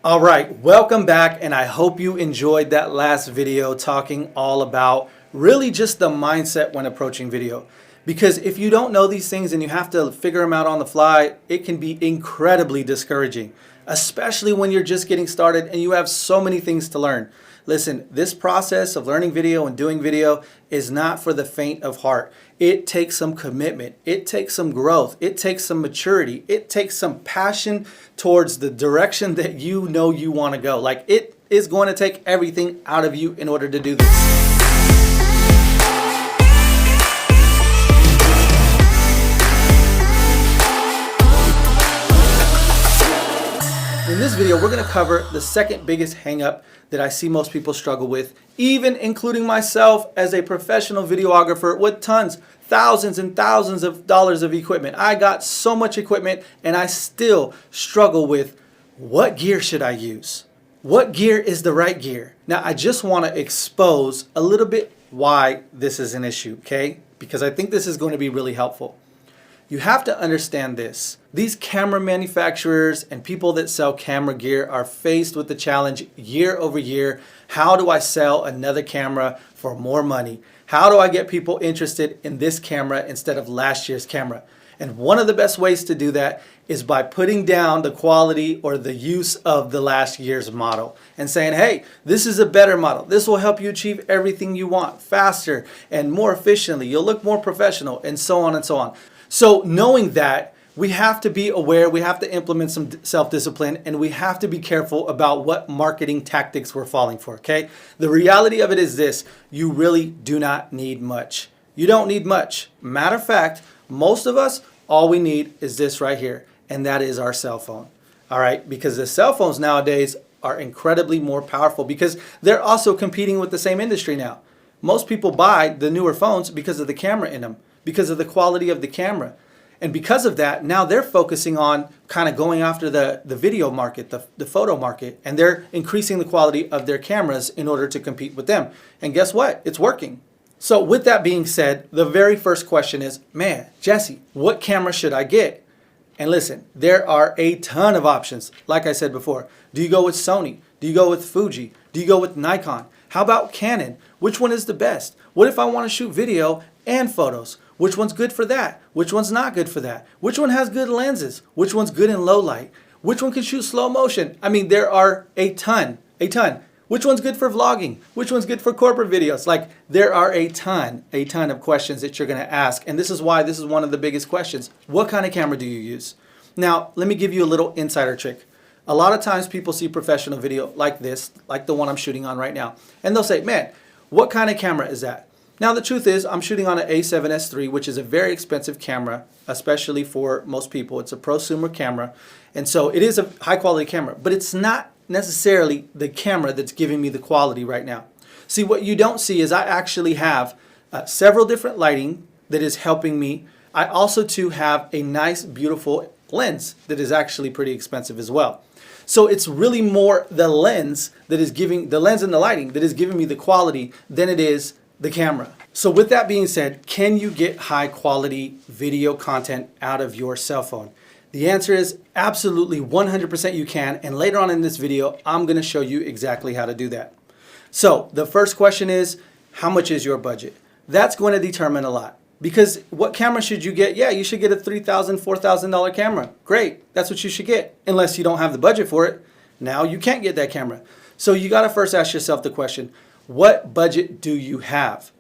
All right, welcome back, and I hope you enjoyed that last video talking all about really just the mindset when approaching video. Because if you don't know these things and you have to figure them out on the fly, it can be incredibly discouraging, especially when you're just getting started and you have so many things to learn. Listen, this process of learning video and doing video is not for the faint of heart. It takes some commitment. It takes some growth. It takes some maturity. It takes some passion towards the direction that you know you want to go. Like, it is going to take everything out of you in order to do this. In this video, we're going to cover the second biggest hang-up that I see most people struggle with, even including myself as a professional videographer with thousands and thousands of dollars of equipment. I got so much equipment and I still struggle with what gear should I use? What gear is the right gear? Now, I just want to expose a little bit why this is an issue, okay? Because I think this is going to be really helpful. You have to understand this. These camera manufacturers and people that sell camera gear are faced with the challenge year over year. How do I sell another camera for more money? How do I get people interested in this camera instead of last year's camera? And one of the best ways to do that is by putting down the quality or the use of the last year's model and saying, hey, this is a better model. This will help you achieve everything you want faster and more efficiently. You'll look more professional, and so on and so on. So knowing that, we have to be aware, we have to implement some self-discipline, and we have to be careful about what marketing tactics we're falling for, okay? The reality of it is this: you really do not need much. You don't need much. Matter of fact, most of us, all we need is this right here, and that is our cell phone, all right? Because the cell phones nowadays are incredibly more powerful because they're also competing with the same industry now. Most people buy the newer phones because of the camera in them, because of the quality of the camera. And because of that, now they're focusing on kind of going after the video market, the photo market, and they're increasing the quality of their cameras in order to compete with them. And guess what? It's working. So with that being said, the very first question is, man, Jesse, what camera should I get? And listen, there are a ton of options. Like I said before, do you go with Sony? Do you go with Fuji? Do you go with Nikon? How about Canon? Which one is the best? What if I want to shoot video and photos? Which one's good for that? Which one's not good for that? Which one has good lenses? Which one's good in low light? Which one can shoot slow motion? I mean, there are a ton. Which one's good for vlogging? Which one's good for corporate videos? Like, there are a ton of questions that you're going to ask. And this is why this is one of the biggest questions. What kind of camera do you use? Now, let me give you a little insider trick. A lot of times people see professional video like this, like the one I'm shooting on right now, and they'll say, man, what kind of camera is that? Now, the truth is, I'm shooting on an A7S III, which is a very expensive camera, especially for most people. It's a prosumer camera, and so it is a high-quality camera, but it's not necessarily the camera that's giving me the quality right now. See, what you don't see is I actually have several different lighting that is helping me. I also, too, have a nice, beautiful lens that is actually pretty expensive as well. So it's really more the lens and the lighting that is giving me the quality than it is the camera. So with that being said, can you get high quality video content out of your cell phone? The answer is absolutely 100% you can, and later on in this video, I'm gonna show you exactly how to do that. So the first question is, how much is your budget? That's going to determine a lot. Because what camera should you get? Yeah, you should get a $3,000, $4,000 camera. Great, that's what you should get, unless you don't have the budget for it. Now you can't get that camera. So you gotta first ask yourself the question, what budget do you have?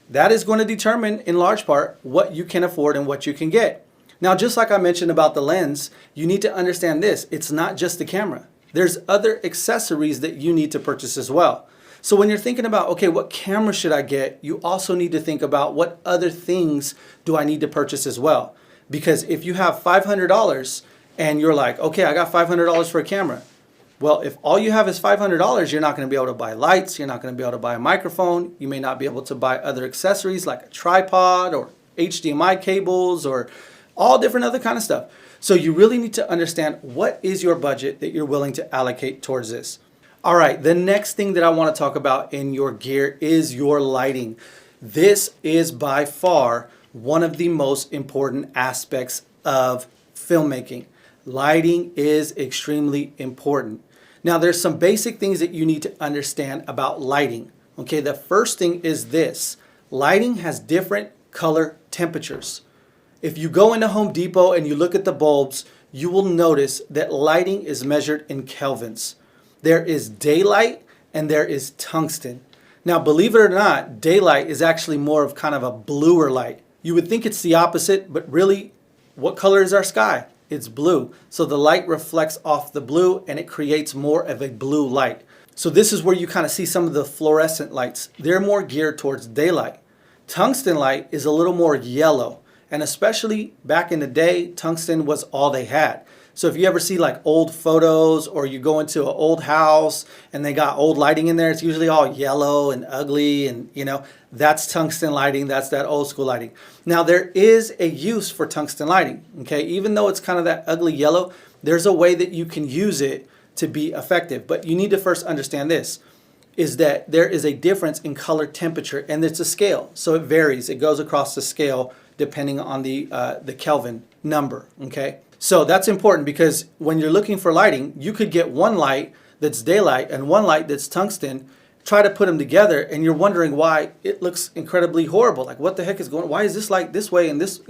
That is going to determine in large part what you can afford and what you can get. Now, just like I mentioned about the lens, you need to understand this. It's not just the camera. There's other accessories that you need to purchase as well. So when you're thinking about, okay, what camera should I get? You also need to think about what other things do I need to purchase as well? Because if you have $500 and you're like, okay, I got $500 for a camera. Well, if all you have is $500, you're not going to be able to buy lights. You're not going to be able to buy a microphone. You may not be able to buy other accessories like a tripod or HDMI cables or all different other kind of stuff. So you really need to understand what is your budget that you're willing to allocate towards this. All right, the next thing that I want to talk about in your gear is your lighting. This is by far one of the most important aspects of filmmaking. Lighting is extremely important. Now, there's some basic things that you need to understand about lighting. Okay, the first thing is this. Lighting has different color temperatures. If you go into Home Depot and you look at the bulbs, you will notice that lighting is measured in kelvins. There is daylight and there is tungsten. Now, believe it or not, daylight is actually more of kind of a bluer light. You would think it's the opposite, but really, what color is our sky? It's blue. So the light reflects off the blue and it creates more of a blue light. So this is where you kind of see some of the fluorescent lights. They're more geared towards daylight. Tungsten light is a little more yellow. And especially back in the day, tungsten was all they had. So if you ever see like old photos or you go into an old house and they got old lighting in there, it's usually all yellow and ugly and that's tungsten lighting. That's that old school lighting. Now there is a use for tungsten lighting, okay? Even though it's kind of that ugly yellow, there's a way that you can use it to be effective. But you need to first understand this, is that there is a difference in color temperature and it's a scale. So it varies. It goes across the scale depending on the Kelvin number, okay? So that's important because when you're looking for lighting, you could get one light that's daylight and one light that's tungsten, try to put them together and you're wondering why it looks incredibly horrible. Like what the heck is going on? Why is this light this way and this,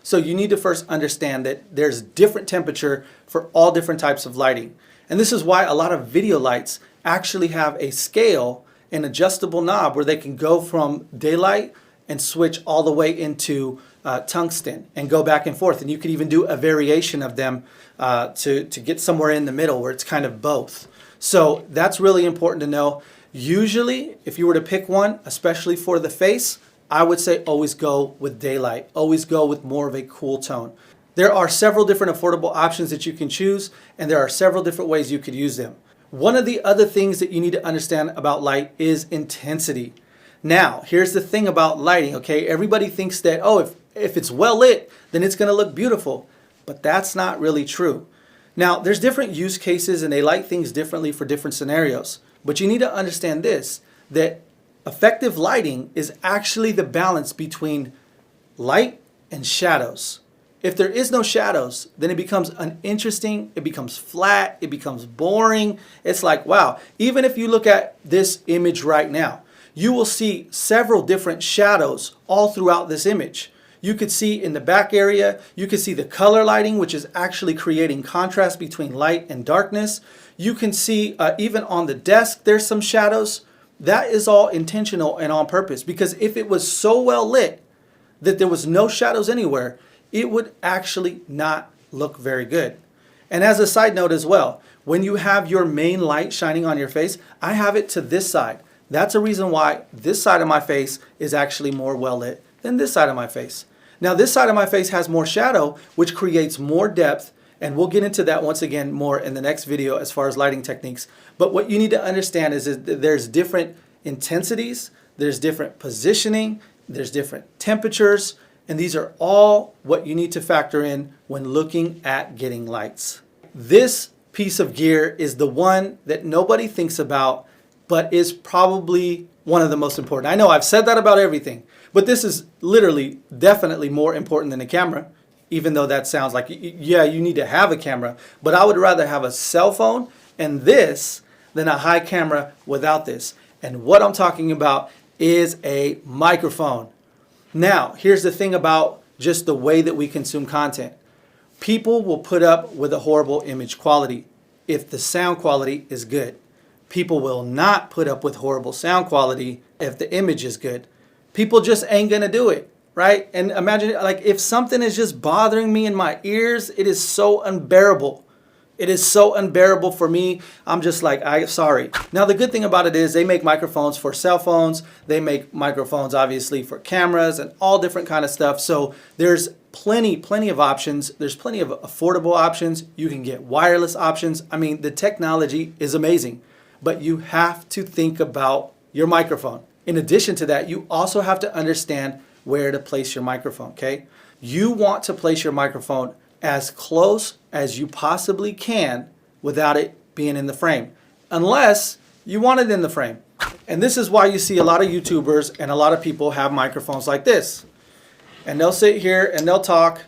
So you need to first understand that there's different temperature for all different types of lighting. And this is why a lot of video lights actually have a scale, an adjustable knob where they can go from daylight and switch all the way into tungsten and go back and forth. And you could even do a variation of them to get somewhere in the middle where it's kind of both. So that's really important to know. Usually, if you were to pick one, especially for the face, I would say always go with daylight. Always go with more of a cool tone. There are several different affordable options that you can choose, and there are several different ways you could use them. One of the other things that you need to understand about light is intensity. Now, here's the thing about lighting, okay? Everybody thinks that, if it's well lit, then it's going to look beautiful. But that's not really true. Now, there's different use cases and they light things differently for different scenarios. But you need to understand this, that effective lighting is actually the balance between light and shadows. If there is no shadows, then it becomes uninteresting, it becomes flat, it becomes boring. It's like, wow, even if you look at this image right now, you will see several different shadows all throughout this image. You could see in the back area, you could see the color lighting, which is actually creating contrast between light and darkness. You can see even on the desk, there's some shadows. That is all intentional and on purpose, because if it was so well lit that there was no shadows anywhere, it would actually not look very good. And as a side note as well, when you have your main light shining on your face, I have it to this side. That's a reason why this side of my face is actually more well lit than this side of my face. Now this side of my face has more shadow, which creates more depth, and we'll get into that once again more in the next video as far as lighting techniques. But what you need to understand is that there's different intensities, there's different positioning, there's different temperatures, and these are all what you need to factor in when looking at getting lights. This piece of gear is the one that nobody thinks about, but is probably one of the most important. I know I've said that about everything, but this is literally definitely more important than a camera, even though that sounds like, yeah, you need to have a camera, but I would rather have a cell phone and this than a high camera without this. And what I'm talking about is a microphone. Now, here's the thing about just the way that we consume content. People will put up with a horrible image quality if the sound quality is good. People will not put up with horrible sound quality if the image is good. People just ain't gonna do it, right? And imagine, like, if something is just bothering me in my ears, it is so unbearable. It is so unbearable for me. I'm just like, I'm sorry. Now, the good thing about it is they make microphones for cell phones. They make microphones, obviously, for cameras and all different kind of stuff. So there's plenty of options. There's plenty of affordable options. You can get wireless options. I mean, the technology is amazing, but you have to think about your microphone. In addition to that, you also have to understand where to place your microphone, okay? You want to place your microphone as close as you possibly can without it being in the frame, unless you want it in the frame. And this is why you see a lot of YouTubers and a lot of people have microphones like this. And they'll sit here and they'll talk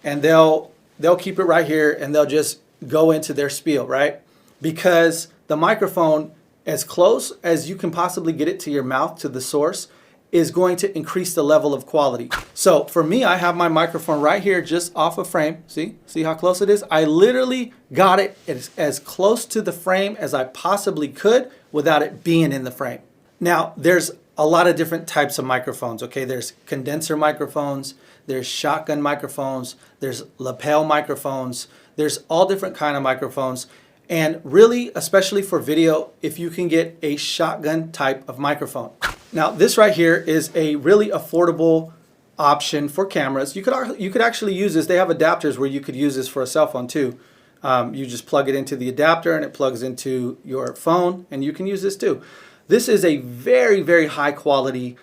and they'll keep it right here and they'll just go into their spiel, right? because the microphone, as close as you can possibly get it to your mouth, to the source, is going to increase the level of quality. So for me, I have my microphone right here just off a frame. See how close it is? I literally got it as close to the frame as I possibly could without it being in the frame. Now, there's a lot of different types of microphones, okay? There's condenser microphones, there's shotgun microphones, there's lapel microphones, there's all different kind of microphones. And really, especially for video, if you can get a shotgun type of microphone. Now, this right here is a really affordable option for cameras. You could actually use this. They have adapters where you could use this for a cell phone too. You just plug it into the adapter and it plugs into your phone, and you can use this too. This is a very, very high quality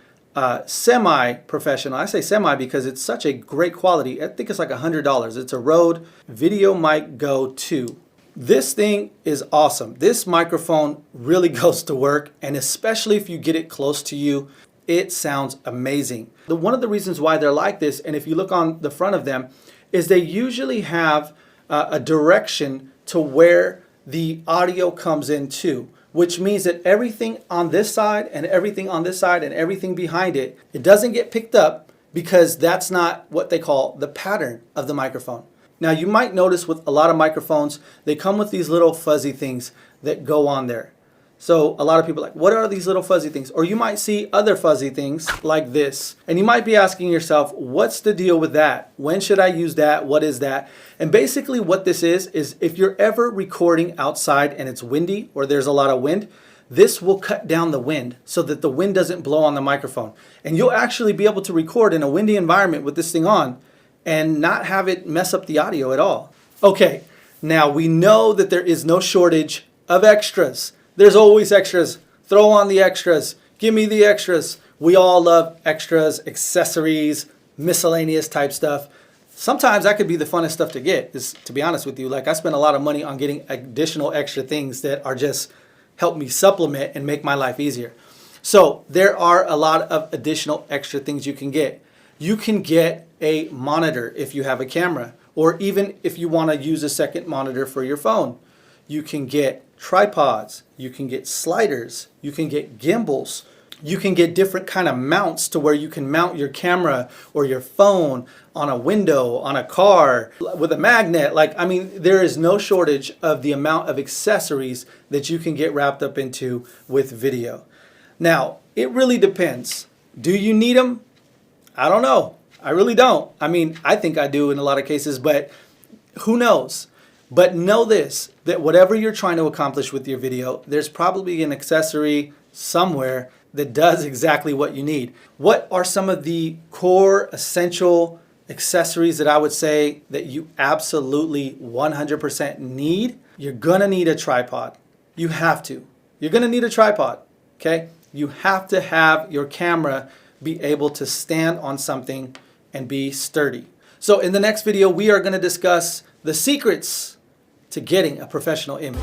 semi-professional. I say semi because it's such a great quality. I think it's like $100. It's a Rode VideoMic Go 2. This thing is awesome. This microphone really goes to work, and especially if you get it close to you, it sounds amazing. One of the reasons why they're like this, and if you look on the front of them, is they usually have a direction to where the audio comes in too, which means that everything on this side and everything on this side and everything behind it, it doesn't get picked up because that's not what they call the pattern of the microphone. Now, you might notice with a lot of microphones, they come with these little fuzzy things that go on there. So a lot of people are like, what are these little fuzzy things? Or you might see other fuzzy things like this. And you might be asking yourself, what's the deal with that? When should I use that? What is that? And basically what this is if you're ever recording outside and it's windy or there's a lot of wind, this will cut down the wind so that the wind doesn't blow on the microphone. And you'll actually be able to record in a windy environment with this thing on and not have it mess up the audio at all. Okay, now we know that there is no shortage of extras. There's always extras. Throw on the extras. Give me the extras. We all love extras, accessories, miscellaneous type stuff. Sometimes that could be the funnest stuff to get, to be honest with you. Like, I spend a lot of money on getting additional extra things that are just help me supplement and make my life easier. So there are a lot of additional extra things you can get. You can get a monitor if you have a camera, or even if you want to use a second monitor for your phone. You can get tripods, you can get sliders, you can get gimbals, you can get different kind of mounts to where you can mount your camera or your phone on a window, on a car, with a magnet. Like, I mean, there is no shortage of the amount of accessories that you can get wrapped up into with video. Now, it really depends. Do you need them? I don't know. I really don't. I mean, I think I do in a lot of cases, but who knows? But know this, that whatever you're trying to accomplish with your video, there's probably an accessory somewhere that does exactly what you need. What are some of the core essential accessories that I would say that you absolutely 100% need? You're gonna need a tripod. You have to. You're gonna need a tripod, okay? You have to have your camera be able to stand on something and be sturdy. So in the next video, we are gonna discuss the secrets to getting a professional image.